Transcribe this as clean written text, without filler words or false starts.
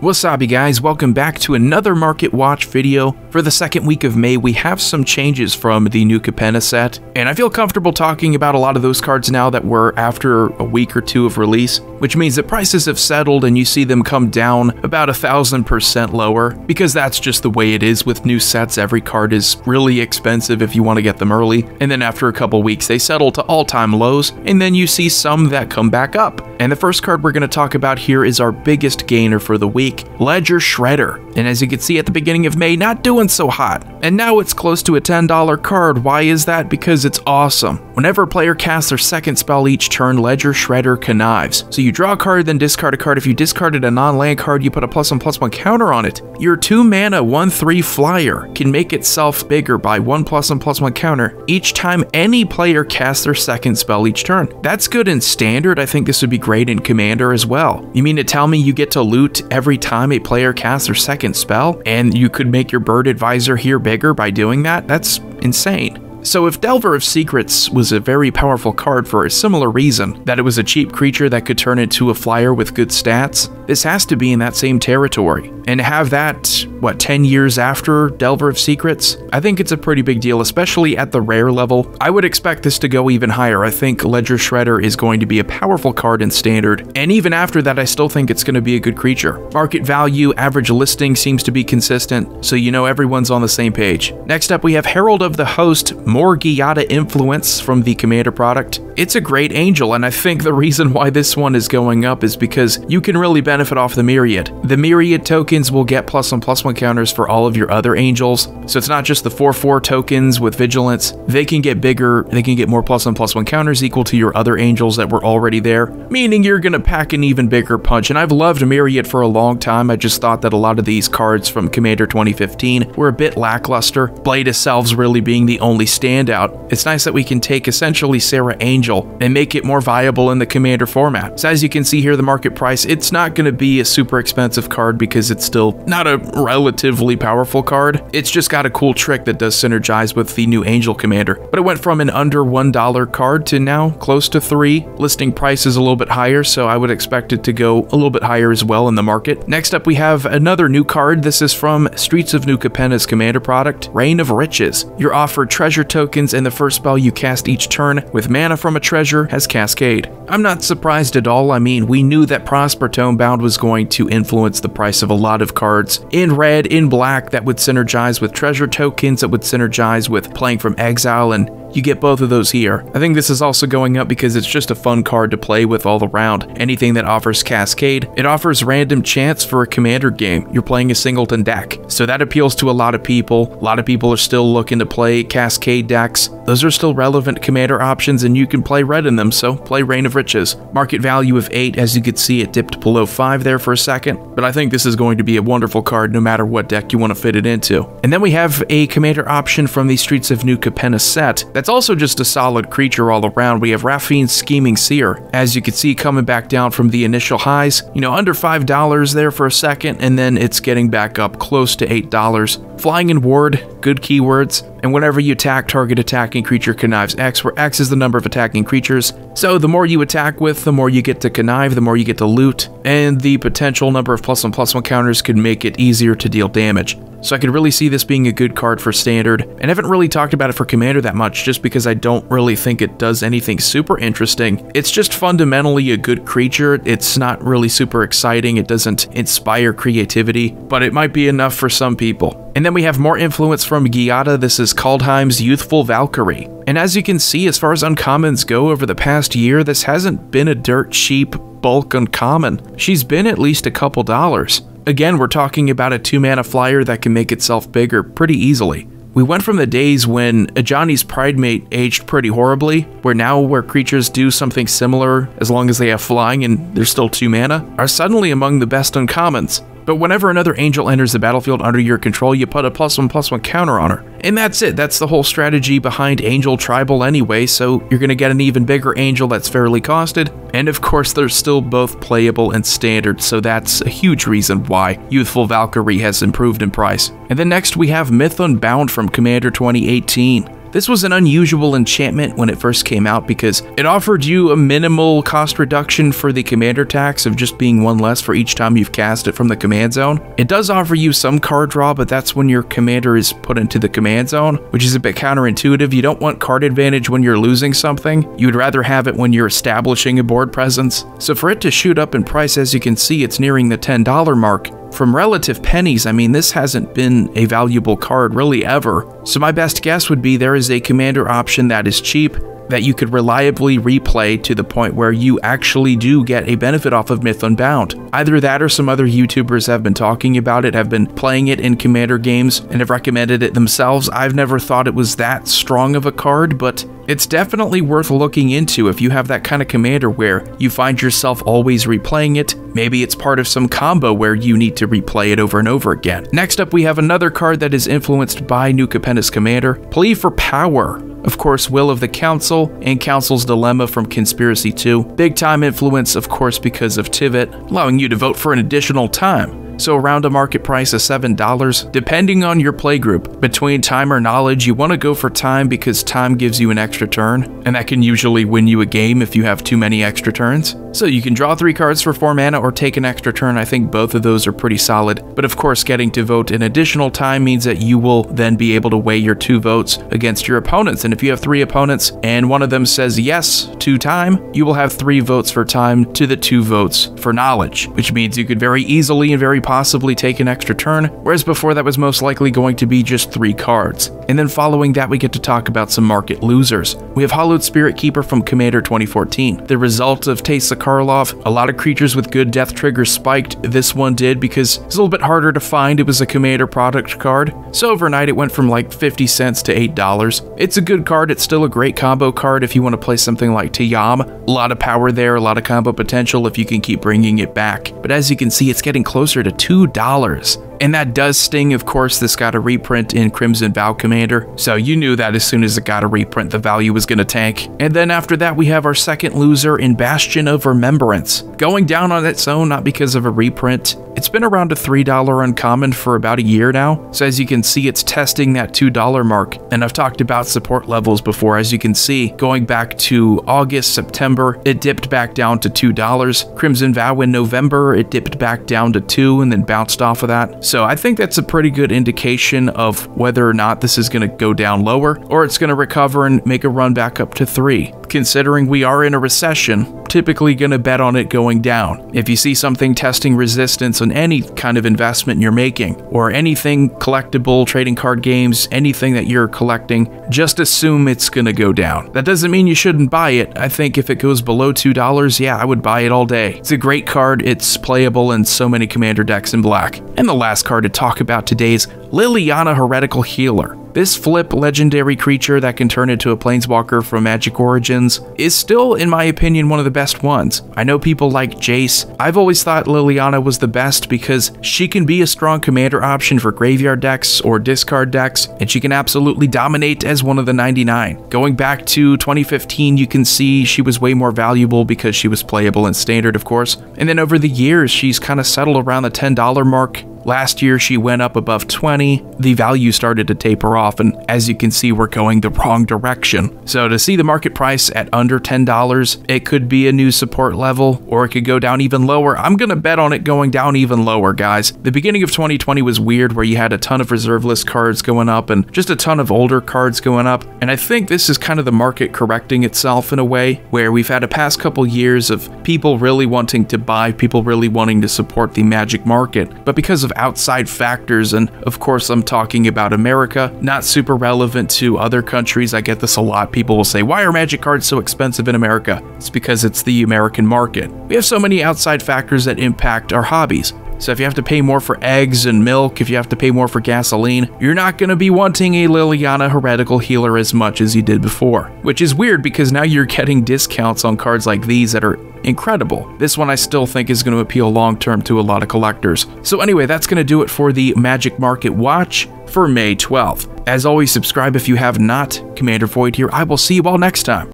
Wasabi guys, welcome back to another Market Watch video. For the second week of May, we have some changes from the new Capenna set, and I feel comfortable talking about a lot of those cards now that were after a week or two of release, which means that prices have settled and you see them come down about 1,000% lower, because that's just the way it is with new sets. Every card is really expensive if you want to get them early, and then after a couple weeks they settle to all-time lows, and then you see some that come back up. And the first card we're going to talk about here is our biggest gainer for the week, Ledger Shredder. And as you can see at the beginning of May, not doing so hot. And now it's close to a $10 card. Why is that? Because it's awesome. Whenever a player casts their second spell each turn, Ledger Shredder connives. So you draw a card, then discard a card. If you discarded a non-land card, you put a +1/+1 counter on it. Your 2-mana 1/3 flyer can make itself bigger by 1 +1/+1 counter each time any player casts their second spell each turn. That's good in Standard. I think this would be great in Commander as well. You mean to tell me you get to loot every time a player casts their second spell, and you could make your Bird Advisor here bigger by doing that? That's insane. So if Delver of Secrets was a very powerful card for a similar reason, that it was a cheap creature that could turn into a flyer with good stats, this has to be in that same territory. And to have that, what, 10 years after Delver of Secrets? I think it's a pretty big deal, especially at the rare level. I would expect this to go even higher. I think Ledger Shredder is going to be a powerful card in Standard, and even after that I still think it's going to be a good creature. Market value, average listing seems to be consistent, so you know everyone's on the same page. Next up we have Herald of the Host, more Giada influence from the Commander product. It's a great angel, and I think the reason why this one is going up is because you can really benefit off the Myriad. The Myriad tokens will get +1/+1 counters for all of your other angels, so it's not just the 4/4 tokens with Vigilance. They can get bigger, they can get more +1/+1 counters equal to your other angels that were already there, meaning you're gonna pack an even bigger punch. And I've loved Myriad for a long time. I just thought that a lot of these cards from Commander 2015 were a bit lackluster, Blade of Selves really being the only standout. It's nice that we can take essentially Sarah Angel and make it more viable in the Commander format. So as you can see here, the market price, it's not going to be a super expensive card because it's still not a relatively powerful card. It's just got a cool trick that does synergize with the new Angel Commander. But it went from an under $1 card to now close to $3. Listing price is a little bit higher, so I would expect it to go a little bit higher as well in the market. Next up we have another new card. This is from Streets of New Capenna's Commander product, Reign of Riches. You're offered treasure tokens, and the first spell you cast each turn with mana from a treasure has Cascade. I'm not surprised at all. I mean, we knew that Prosper Tomebound was going to influence the price of a lot of cards in red, in black, that would synergize with treasure tokens, that would synergize with playing from exile, and you get both of those here. I think this is also going up because it's just a fun card to play with all around. Anything that offers Cascade, it offers random chance for a Commander game. You're playing a singleton deck, so that appeals to a lot of people. A lot of people are still looking to play Cascade decks. Those are still relevant Commander options, and you can play red in them, so play Reign of Riches. Market value of 8, as you could see, it dipped below 5 there for a second, but I think this is going to be a wonderful card no matter what deck you want to fit it into. And then we have a Commander option from the Streets of New Capenna set that's also just a solid creature all around. We have Raffian Scheming Sear. As you can see, coming back down from the initial highs, you know, under $5 there for a second, and then it's getting back up close to $8. Flying and Ward, good keywords, and whenever you attack, target attacking creature connives X, where X is the number of attacking creatures. So the more you attack with, the more you get to connive, the more you get to loot, and the potential number of +1/+1 counters could make it easier to deal damage. So I could really see this being a good card for Standard, and I haven't really talked about it for Commander that much just because I don't really think it does anything super interesting. It's just fundamentally a good creature. It's not really super exciting, it doesn't inspire creativity, but it might be enough for some people. And then we have more influence from Giada. This is Kaldheim's Youthful Valkyrie. And as you can see, as far as uncommons go over the past year, this hasn't been a dirt cheap bulk uncommon. She's been at least a couple dollars. Again, we're talking about a 2-mana flyer that can make itself bigger pretty easily. We went from the days when Ajani's Pridemate aged pretty horribly, where creatures do something similar as long as they have flying and they're still 2 mana, are suddenly among the best uncommons. But whenever another angel enters the battlefield under your control, you put a +1/+1 counter on her. And that's it. That's the whole strategy behind Angel Tribal anyway, so you're going to get an even bigger angel that's fairly costed. And of course, they're still both playable and standard, so that's a huge reason why Youthful Valkyrie has improved in price. And then next we have Mythunbound from Commander 2018. This was an unusual enchantment when it first came out because it offered you a minimal cost reduction for the commander tax of just being one less for each time you've cast it from the command zone. It does offer you some card draw, but that's when your commander is put into the command zone, which is a bit counterintuitive. You don't want card advantage when you're losing something. You'd rather have it when you're establishing a board presence. So for it to shoot up in price, as you can see, it's nearing the $10 mark. From relative pennies, I mean, this hasn't been a valuable card really ever. So my best guess would be there is a commander option that is cheap, that you could reliably replay to the point where you actually do get a benefit off of Mythunbound. Either that or some other YouTubers have been talking about it, have been playing it in commander games, and have recommended it themselves. I've never thought it was that strong of a card, but it's definitely worth looking into if you have that kind of commander where you find yourself always replaying it. Maybe it's part of some combo where you need to replay it over and over again. Next up, we have another card that is influenced by New Capenna's commander, Plea for Power. Of course, Will of the Council and Council's Dilemma from Conspiracy 2. Big time influence, of course, because of Tivit, allowing you to vote for an additional time. So around a market price of $7, depending on your playgroup. Between time or knowledge, you want to go for time because time gives you an extra turn, and that can usually win you a game if you have too many extra turns. So you can draw 3 cards for 4 mana or take an extra turn. I think both of those are pretty solid, but of course getting to vote an additional time means that you will then be able to weigh your 2 votes against your opponents, and if you have 3 opponents and one of them says yes to time, you will have 3 votes for time to the 2 votes for knowledge, which means you could very easily and very possibly take an extra turn, whereas before that was most likely going to be just 3 cards. And then following that, we get to talk about some market losers. We have Hollowed Spirit Keeper from Commander 2014. The result of Teysa Karlov, a lot of creatures with good death triggers spiked. This one did because it's a little bit harder to find. It was a commander product card. So overnight it went from like 50 cents to $8. It's a good card. It's still a great combo card if you want to play something like Teyam. A lot of power there, a lot of combo potential if you can keep bringing it back. But as you can see, it's getting closer to $2. And that does sting. Of course, this got a reprint in Crimson Vow Commander, so you knew that as soon as it got a reprint, the value was going to tank. And then after that, we have our second loser in Bastion of Remembrance, going down on its own, not because of a reprint. It's been around a $3 uncommon for about a year now, so as you can see, it's testing that $2 mark, and I've talked about support levels before. As you can see, going back to August, September, it dipped back down to $2. Crimson Vow in November, it dipped back down to $2 and then bounced off of that. So I think that's a pretty good indication of whether or not this is going to go down lower, or it's going to recover and make a run back up to $3. Considering we are in a recession, typically going to bet on it going down. If you see something testing resistance on any kind of investment you're making, or anything collectible, trading card games, anything that you're collecting, just assume it's going to go down. That doesn't mean you shouldn't buy it. I think if it goes below $2, yeah, I would buy it all day. It's a great card. It's playable in so many commander decks in black. And the last card to talk about today is Lilias, Heretical Healer. This flip legendary creature that can turn into a planeswalker from Magic Origins is still, in my opinion, one of the best ones. I know people like Jace. I've always thought Liliana was the best because she can be a strong commander option for graveyard decks or discard decks, and she can absolutely dominate as one of the 99. Going back to 2015, you can see she was way more valuable because she was playable in Standard, of course. And then over the years, she's kind of settled around the $10 mark. Last year, she went up above 20. The value started to taper off, and as you can see, we're going the wrong direction. So to see the market price at under $10, it could be a new support level, or it could go down even lower. I'm going to bet on it going down even lower, guys. The beginning of 2020 was weird, where you had a ton of reserve list cards going up and just a ton of older cards going up. And I think this is kind of the market correcting itself in a way, where we've had a past couple years of people really wanting to buy, people really wanting to support the Magic market. But because of outside factors, and of course I'm talking about America, not super relevant to other countries. I get this a lot. People will say, why are Magic cards so expensive in America? It's because it's the American market. We have so many outside factors that impact our hobbies. So if you have to pay more for eggs and milk, if you have to pay more for gasoline, you're not going to be wanting a Liliana Heretical Healer as much as you did before. Which is weird because now you're getting discounts on cards like these that are incredible. This one I still think is going to appeal long term to a lot of collectors. So anyway, that's going to do it for the Magic Market Watch for May 12th. As always, subscribe if you have not. Commander Void here. I will see you all next time.